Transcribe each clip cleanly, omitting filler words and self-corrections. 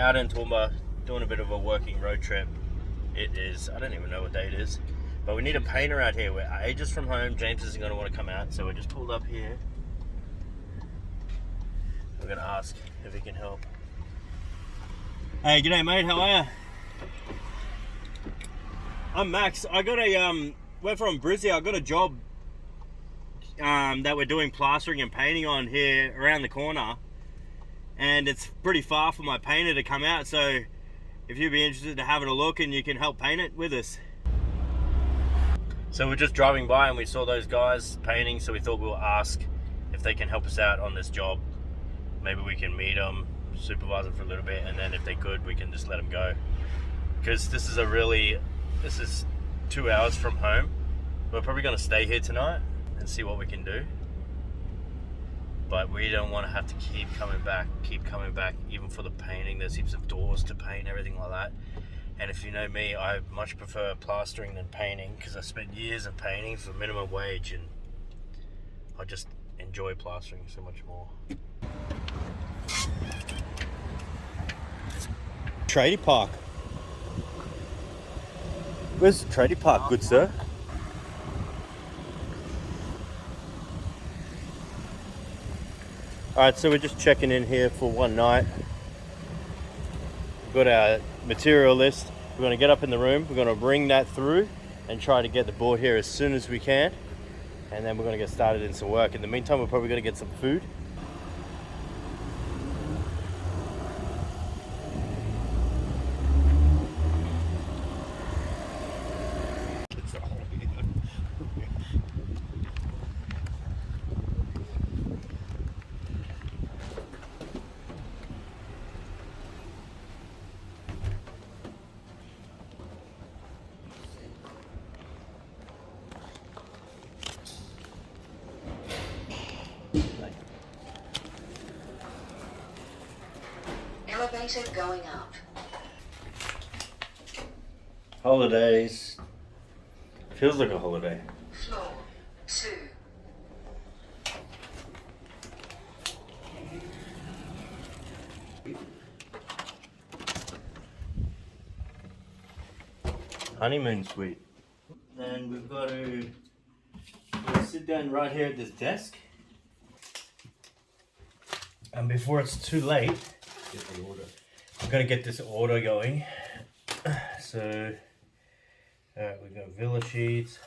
out in Toowoomba doing a bit of a working road trip. It is, I don't even know what day it is, but we need a painter out here. We're ages from home. James isn't going to want to come out, so we're just pulled up here. We're going to ask if he can help. Hey, g'day mate, how are you? I'm Max. I got a, we're from Brizzy. I got a job that we're doing plastering and painting on here around the corner. And it's pretty far for my painter to come out, so if you'd be interested in having a look and you can help paint it with us. So we're just driving by and we saw those guys painting, so we thought we'll ask if they can help us out on this job. Maybe we can meet them, supervise them for a little bit, and then if they could, we can just let them go. Because this is 2 hours from home. We're probably going to stay here tonight and see what we can do. But we don't want to have to keep coming back, even for the painting. There's heaps of doors to paint, everything like that. And if you know me, I much prefer plastering than painting, because I spent years of painting for minimum wage, and I just enjoy plastering so much more. Tradie Park. Where's the Tradie Park, good sir? Alright, so we're just checking in here for one night. We've got our material list. We're going to get up in the room, we're going to bring that through and try to get the board here as soon as we can. And then we're going to get started in some work. In the meantime, we're probably going to get some food. Elevator going up. Holidays. Feels like a holiday. Floor 2. Honeymoon suite. Then we've got to sit down right here at this desk. And before it's too late, I'm going to get this order going. So, alright, we've got villa sheets.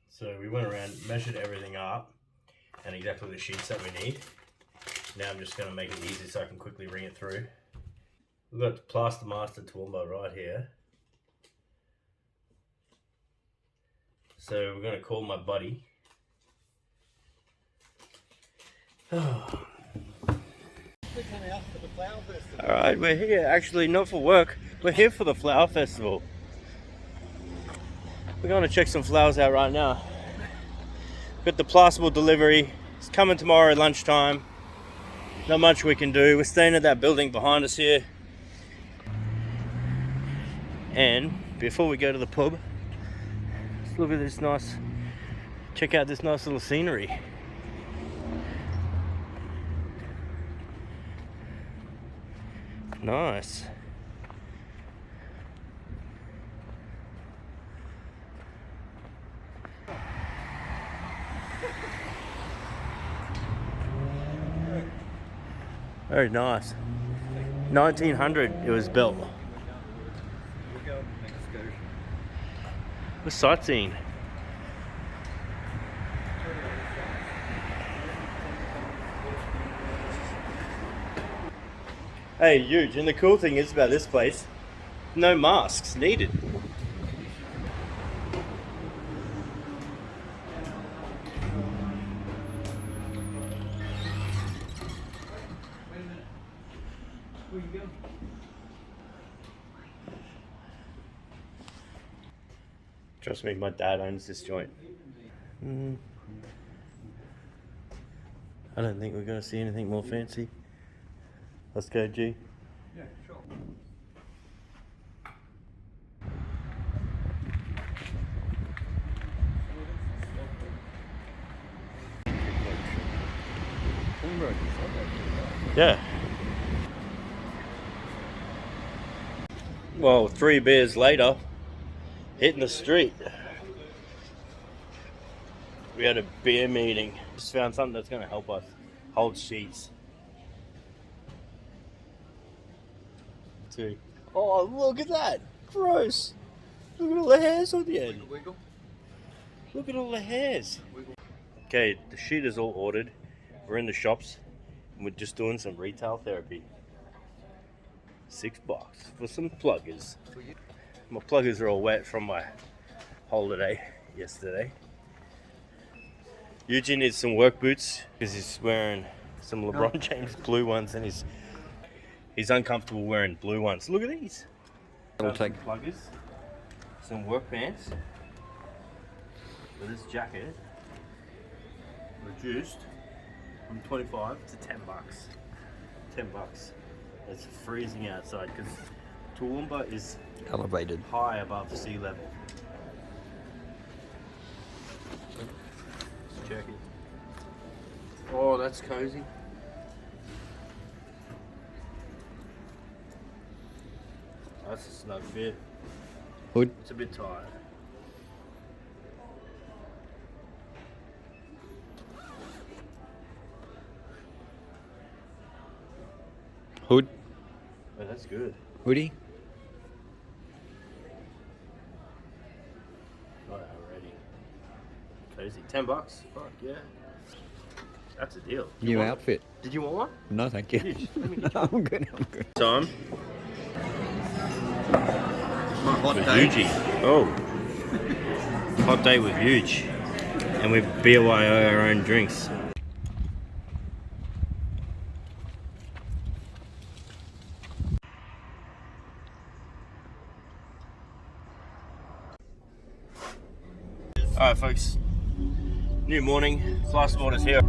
So we went around, measured everything up, and exactly the sheets that we need. Now I'm just going to make it easy so I can quickly bring it through. We've got the Plaster Master Toowoomba right here. So we're going to call my buddy. Alright, we're here actually not for work, we're here for the flower festival. We're going to check some flowers out right now. Got the plasterboard delivery, it's coming tomorrow at lunchtime. Not much we can do, we're staying at that building behind us here. And before we go to the pub, let's look at this nice, check out this nice little scenery. Nice. Very nice. 1900 it was built. We're sightseeing. Hey, huge. And the cool thing is about this place, no masks needed. Trust me, my dad owns this joint. I don't think we're going to see anything more fancy. Let's go, G. Yeah, sure. Toowoomba, Yeah. Well, 3 beers later, hitting the street. We had a beer meeting. Just found something that's going to help us hold sheets. Oh, look at that! Gross! Look at all the hairs on the end. Look at all the hairs. Okay, the sheet is all ordered. We're in the shops and we're just doing some retail therapy. $6 for some pluggers. My pluggers are all wet from my holiday yesterday. Eugene needs some work boots because he's wearing some LeBron James blue ones and he's uncomfortable wearing blue ones. Look at these. I'll take some pluggers, some work pants for this jacket, reduced from 25 to $10. $10. It's freezing outside because Toowoomba is elevated high above sea level. Let's check it. Oh, that's cozy. That's a snug fit. hood. It's a bit tight. Hood. Oh, that's good. Hoodie. Right, already. Cozy. $10. Fuck yeah. That's a deal. New outfit. Did you want one? No, thank you. Huge. Let me get you one. I'm good. I'm good. Time. Hot With day. Yuji. Oh. Hot day with Huge. And we BYO our own drinks. Alright folks. New morning. Class order's here.